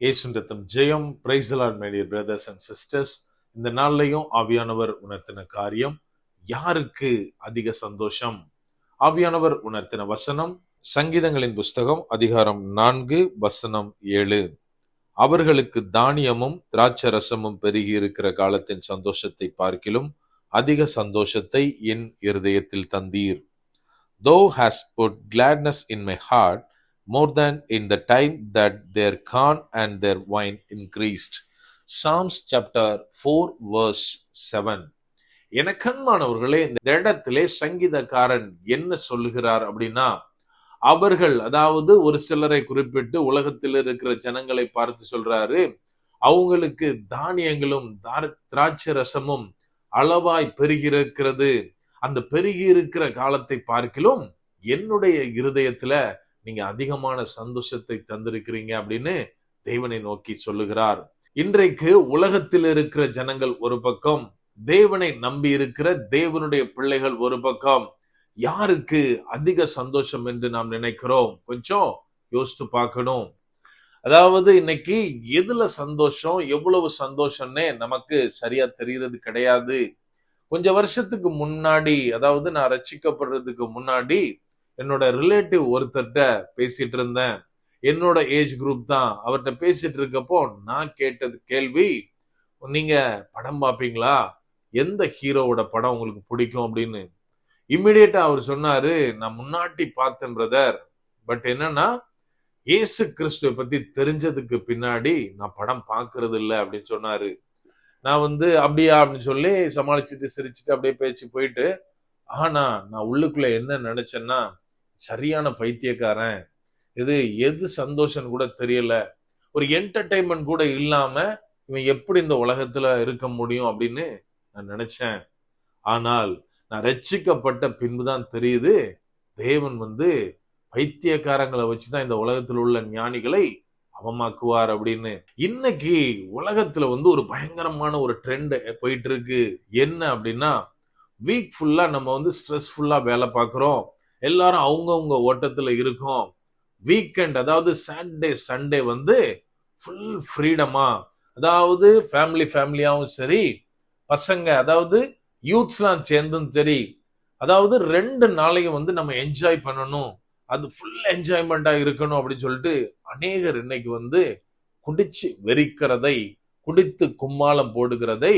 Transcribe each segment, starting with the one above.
இயேசுவின் ரத்தம் ஜெயம். Praise the lord my dear brothers and sisters. இந்த நாள்லையும் ஆவியானவர் உணர்த்தின காரியம், யாருக்கு அதிக சந்தோஷம்? ஆவியானவர் உணர்த்தின வசனம் சங்கீதங்களின் புஸ்தகம் அதிகாரம் 4 வசனம் 7. அவர்களுக்கு தானியமும் திராட்சரசமும் பெருகி இருக்கிற காலத்தின் சந்தோஷத்தை பார்க்கிலும் அதிக சந்தோஷத்தை என் இருதயத்தில் தந்தீர். Thou hast put gladness in my heart more than in the time that their corn and their wine increased. Psalms chapter 4 verse 7. எனக்கன்மானவர்களே, இந்த இடத்திலே சங்கீதக்காரன் என்ன சொல்லுகிறார் அப்படின்னா, அவர்கள், அதாவது ஒரு சிலரை குறிப்பிட்டு உலகத்தில் இருக்கிற ஜனங்களை பார்த்து சொல்றாரு, அவங்களுக்கு தானியங்களும் திராட்சை ரசமும் அளவாய் பெருகி இருக்கிறது. அந்த பெருகி இருக்கிற காலத்தை பார்க்கிலும் என்னுடைய இருதயத்துல நீங்க அதிகமான சந்தோஷத்தை தந்திருக்கிறீங்க அப்படின்னு தேவனை நோக்கி சொல்லுகிறார். இன்றைக்கு உலகத்தில் இருக்கிற ஜனங்கள் ஒரு பக்கம், தேவனை நம்பி இருக்கிற தேவனுடைய பிள்ளைகள் ஒரு பக்கம். யாருக்கு அதிக சந்தோஷம் என்று நாம் நினைக்கிறோம்? கொஞ்சம் யோசித்து பார்க்கணும். அதாவது இன்னைக்கு எதுல சந்தோஷம், எவ்வளவு சந்தோஷம்னே நமக்கு சரியா தெரியறது கிடையாது. கொஞ்ச வருஷத்துக்கு முன்னாடி, அதாவது நான் ரட்சிக்கப்படுறதுக்கு முன்னாடி, என்னோட ரிலேட்டிவ் ஒருத்தர்கிட்ட பேசிட்டு இருந்தேன். என்னோட ஏஜ் குரூப் தான். அவர்கிட்ட பேசிட்டு இருக்கப்போ நான் கேட்டது கேள்வி, நீங்க படம் பார்ப்பீங்களா? எந்த ஹீரோவோட படம் உங்களுக்கு பிடிக்கும் அப்படின்னு. இம்மிடியேட்டா அவர் சொன்னாரு, நான் முன்னாடி பார்த்தேன் பிரதர், பட் என்னன்னா இயேசு கிறிஸ்துவை பத்தி தெரிஞ்சதுக்கு பின்னாடி நான் படம் பார்க்கறது இல்லை அப்படின்னு சொன்னாரு. நான் அப்படியா அப்படின்னு சொல்லி சமாளிச்சுட்டு சிரிச்சுட்டு அப்படியே பேச்சு போயிட்டு, ஆனா நான் உள்ளுக்குள்ள என்ன நினைச்சேன்னா, சரியான பைத்தியக்காரன், எது சந்தோஷம் கூட தெரியல, ஒரு என்டர்டைன்மெண்ட் கூட இல்லாம இவன் எப்படி இந்த உலகத்துல இருக்க முடியும் அப்படின்னு நான் நினைச்சேன். ஆனால் நான் ரட்சிக்கப்பட்ட பின்புதான் தெரியுது, தேவன் பைத்தியக்காரங்களை வச்சுதான் இந்த உலகத்தில் உள்ள ஞானிகளை அவமாக்குவார் அப்படின்னு. இன்னைக்கு உலகத்துல ஒரு பயங்கரமான ஒரு ட்ரெண்ட் போயிட்டு இருக்கு. என்ன அப்படின்னா, வீக் ஃபுல்லா நம்ம ஸ்ட்ரெஸ்ஃபுல்லா வேலை பார்க்கிறோம். எல்லாரும் அவங்கவுங்க ஓட்டத்துல இருக்கோம். வீக்கெண்ட், அதாவது சாட்டர்டே சண்டே ஃபுல் ஃப்ரீடமா, அதாவது ஃபேமிலியாவும் சரி, பசங்க அதாவது யூத்ஸ்லாம் சேர்ந்தும் சரி, அதாவது 2 நாளையும் நம்ம என்ஜாய் பண்ணணும், அது ஃபுல் என்ஜாய்மெண்டா இருக்கணும் அப்படின்னு சொல்லிட்டு அநேகர் இன்னைக்கு குடிச்சு வெறிக்கிறதை, குடித்து கும்மாளம் போடுகிறதை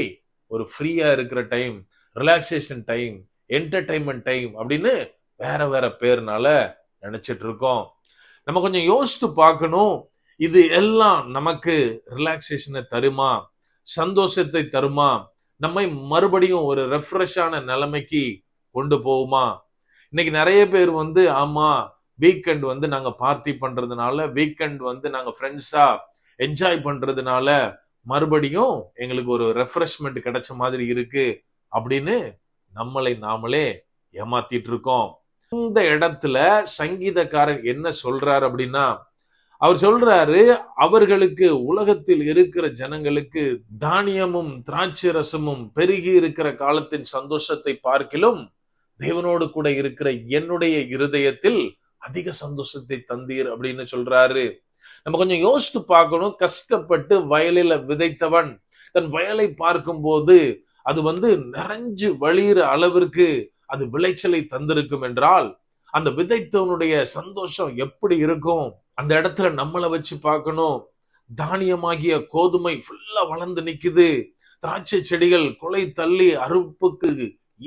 ஒரு ஃப்ரீயா இருக்கிற time, relaxation time, entertainment time அப்படின்னு வேற வேற பேர்னால நினைச்சிட்டு இருக்கோம். நம்ம கொஞ்சம் யோசித்து பார்க்கணும், இது எல்லாம் நமக்கு ரிலாக்ஸேஷனை தருமா, சந்தோஷத்தை தருமா, நம்மை மறுபடியும் ஒரு ரெஃப்ரெஷ்ஷான நிலைமைக்கு கொண்டு போகுமா? இன்னைக்கு நிறைய பேர் ஆமா, வீக்கெண்ட் நாங்க பார்ட்டி பண்றதுனால, வீக்கெண்ட் நாங்க ஃப்ரெண்ட்ஸா என்ஜாய் பண்றதுனால மறுபடியும் எங்களுக்கு ஒரு ரெஃப்ரெஷ்மெண்ட் கிடைச்ச மாதிரி இருக்கு அப்படின்னு நம்மளை நாமளே ஏமாத்திட்டு இருக்கோம். இந்த இடத்துல சங்கீதக்காரன் என்ன சொல்றாரு அப்படின்னா, அவர் சொல்றாரு, அவர்களுக்கு, உலகத்தில் இருக்கிற ஜனங்களுக்கு தானியமும் திராட்சை ரசமும் பெருகி இருக்கிற காலத்தின் சந்தோஷத்தை பார்க்கிலும் தேவனோடு கூட இருக்கிற என்னுடைய இருதயத்தில் அதிக சந்தோஷத்தை தந்தீர் அப்படின்னு சொல்றாரு. நம்ம கொஞ்சம் யோசித்து பார்க்கணும். கஷ்டப்பட்டு வயலில விதைத்தவன் தன் வயலை பார்க்கும் போது அது நிறைஞ்சு வழியிற அளவிற்கு அது விளைச்சலை தந்திருக்கும் என்றால், அந்த விதைத்தவனுடைய சந்தோஷம் எப்படி இருக்கும்? அந்த இடத்துல நம்மளை வச்சு பார்க்கணும். தானியமாகிய கோதுமை ஃபுல்லா வளர்ந்து நிக்குது, திராட்சை செடிகள் கொலை தள்ளி அறுப்புக்கு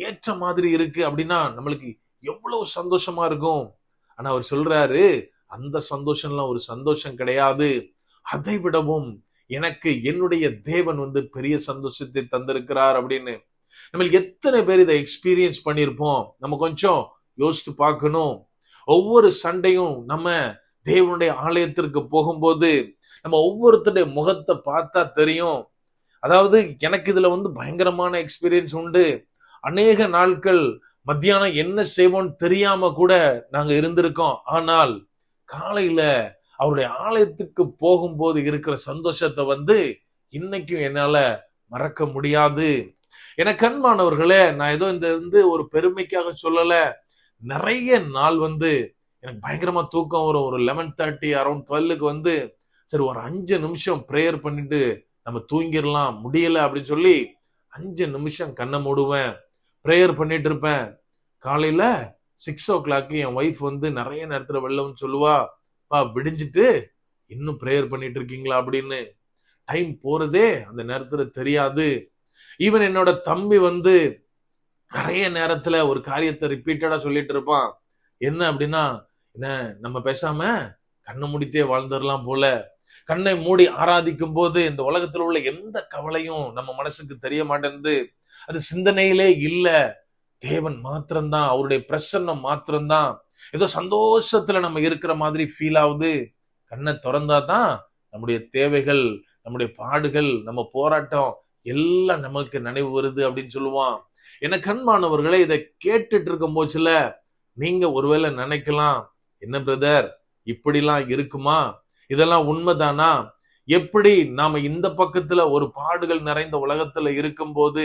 ஏற்ற மாதிரி இருக்கு அப்படின்னா நம்மளுக்கு எவ்வளவு சந்தோஷமா இருக்கும். ஆனா அவர் சொல்றாரு, அந்த சந்தோஷம்லாம் ஒரு சந்தோஷம் கிடையாது, அதை விடவும் எனக்கு என்னுடைய தேவன் பெரிய சந்தோஷத்தை தந்திருக்கிறார் அப்படின்னு. நம்மளுக்கு எத்தனை பேர் இதை எக்ஸ்பீரியன்ஸ் பண்ணியிருப்போம்? நம்ம கொஞ்சம் யோசித்து பார்க்கணும். ஒவ்வொரு சண்டையும் நம்ம தேவனுடைய ஆலயத்திற்கு போகும்போது நம்ம ஒவ்வொருத்தருடைய முகத்தை பார்த்தா தெரியும். அதாவது எனக்கு இதுல பயங்கரமான எக்ஸ்பீரியன்ஸ் உண்டு. அநேக நாட்கள் மத்தியானம் என்ன செய்வோம்னு தெரியாம கூட நாங்க இருந்திருக்கோம். ஆனால் காலையில அவருடைய ஆலயத்துக்கு போகும்போது இருக்கிற சந்தோஷத்தை இன்னைக்கும் என்னால மறக்க முடியாது. எனக்கு அன்பானவர்களே, நான் ஏதோ இந்த ஒரு பெருமைக்காக சொல்லல. நிறைய நாள் எனக்கு பயங்கரமா தூக்கம் வரும். ஒரு 11:30 அரௌண்ட் 12க்கு சரி ஒரு 5 நிமிஷம் பிரேயர் பண்ணிட்டு நம்ம தூங்கிடலாம், முடியல அப்படின்னு சொல்லி 5 நிமிஷம் கண்ணை மூடுவேன், பிரேயர் பண்ணிட்டு இருப்பேன். காலையில 6 o'clock என் ஒய்ஃப் வந்து நிறைய நேரத்துல வெளில வந்து சொல்லுவா, பா விடிஞ்சிட்டு இன்னும் பிரேயர் பண்ணிட்டு இருக்கீங்களா அப்படின்னு. டைம் போறதே அந்த நேரத்துல தெரியாது. ஈவன் என்னோட தம்பி வந்து நிறைய நேரத்துல ஒரு காரியத்தை ரிப்பீட்டடா சொல்லிட்டு இருப்பான். என்ன அப்படின்னா, என்ன நம்ம பேசாம கண்ணை மூடிட்டே வாழ்ந்துடலாம் போல. கண்ணை மூடி ஆராதிக்கும் போது இந்த உலகத்துல உள்ள எந்த கவலையும் நம்ம மனசுக்கு தெரிய மாட்டேங்குது. அது சிந்தனையிலே இல்ல. தேவன் மாத்திரம்தான், அவருடைய பிரசன்னம் மாத்திரம்தான். ஏதோ சந்தோஷத்துல நம்ம இருக்கிற மாதிரி ஃபீல் ஆகுது. கண்ணை திறந்தாதான் நம்முடைய தேவைகள், நம்முடைய பாடுகள், நம்ம போராட்டம் எல்லாம் நமக்கு நினைவு வருது அப்படின்னு சொல்லுவான். எனக்கு அன்பானவர்களே, இதை கேட்டுட்டு இருக்கும் போச்சுல நீங்க ஒருவேளை நினைக்கலாம், என்ன பிரதர் இப்படிலாம் இருக்குமா, இதெல்லாம் உண்மைதானா, எப்படி நாம இந்த பக்கத்துல ஒரு பாடுகள் நிறைந்த உலகத்துல இருக்கும்போது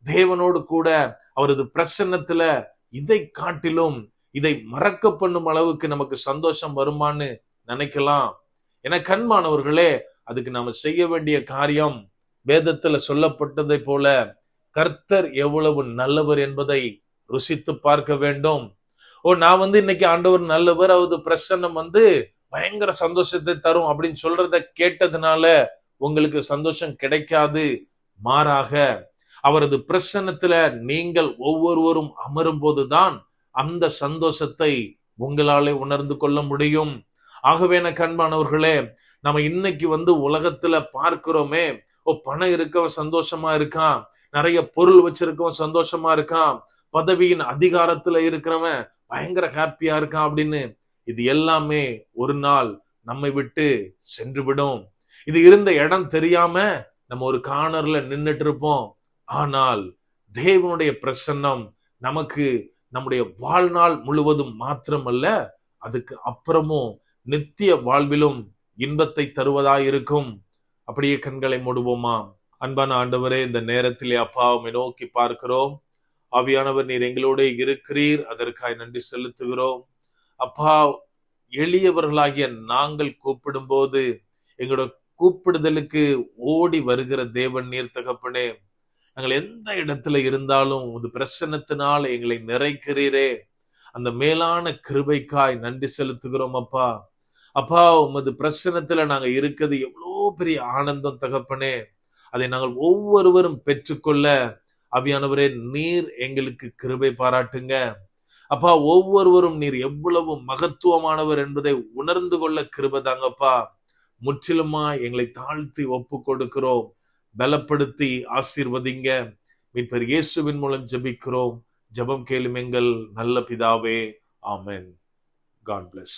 தேவனோடு கூட அவரது பிரசன்னத்துல இதை காட்டிலும் இதை மறக்க பண்ணும் அளவுக்கு நமக்கு சந்தோஷம் வருமான்னு நினைக்கலாம். என கண்மானவர்களே, அதுக்கு நாம செய்ய வேண்டிய காரியம் வேதத்துல சொல்லப்பட்டதை போல கர்த்தர் எவ்வளவு நல்லவர் என்பதை ருசித்து பார்க்க வேண்டும். நான் வந்து இன்னைக்கு ஆண்டவர் நல்லவர், அவரது பிரசன்னம் வந்து பயங்கர சந்தோஷத்தை தரும் அப்படின்னு சொல்றத கேட்டதுனால உங்களுக்கு சந்தோஷம் கிடைக்காது. மாறாக அவரது பிரசன்னத்துல நீங்கள் ஒவ்வொருவரும் அமரும் போதுதான் அந்த சந்தோஷத்தை உங்களாலே உணர்ந்து கொள்ள முடியும். ஆகவே எனக்கு அன்பானவர்களே, நம்ம இன்னைக்கு வந்து உலகத்துல பார்க்கிறோமே, பணம் இருக்கவன் சந்தோஷமா இருக்கான், நிறைய பொருள் வச்சிருக்கவன் சந்தோஷமா இருக்கான், பதவியின் அதிகாரத்துல இருக்கிறவன் பயங்கர ஹாப்பியா இருக்கான் அப்படின்னு. இது எல்லாமே ஒரு நாள் நம்மை விட்டு சென்று விடும். இது இருந்த இடம் தெரியாம நம்ம ஒரு கார்னர்ல நின்னுட்டு இருப்போம். ஆனால் தேவனுடைய பிரசன்னம் நமக்கு நம்முடைய வாழ்நாள் முழுவதும் மாத்திரமல்ல, அதுக்கு அப்புறமும் நித்திய வாழ்விலும் இன்பத்தை தருவதாயிருக்கும். அப்படியே கண்களை மூடுவோமா? அன்பான ஆண்டவரே, இந்த நேரத்திலே அப்பா உம்மை நோக்கி பார்க்கிறோம். ஆவியானவர் நீர் எங்களோட இருக்கிறீர், அதற்காக நன்றி செலுத்துகிறோம். அப்பா, எளியவர்களாகிய நாங்கள் கூப்பிடும் போது எங்களோட கூப்பிடுதலுக்கு ஓடி வருகிற தேவன் நீர் தகப்பனே. நாங்கள் எந்த இடத்துல இருந்தாலும் உமது பிரசன்னத்தினால் எங்களை நிறைக்கிறீரே, அந்த மேலான கிருபைக்காய் நன்றி செலுத்துகிறோம் அப்பா. அப்பா, உமது பிரசன்னத்துல நாங்க இருக்கிறது எவ்வளவு பெரிய ஆனந்தம் தகப்பனே. அதை நாங்கள் ஒவ்வொருவரும் பெற்றுக்கொள்ள ஆவியானவரே நீர் எங்களுக்கு கிருபை பாராட்டுங்க அப்பா. ஒவ்வொருவரும் நீர் எவ்வளவு மகத்துவமானவர் என்பதை உணர்ந்து கொள்ள கிருபை தாங்கப்பா. முற்றிலுமா எங்களை தாழ்த்தி ஒப்பு கொடுக்கிறோம். பலப்படுத்தி ஆசீர்வதிங்க. மீட்பர் இயேசுவின் மூலம் ஜெபிக்கிறோம். ஜெபம் கேளும் எங்கள் நல்ல பிதாவே. ஆமென். God bless.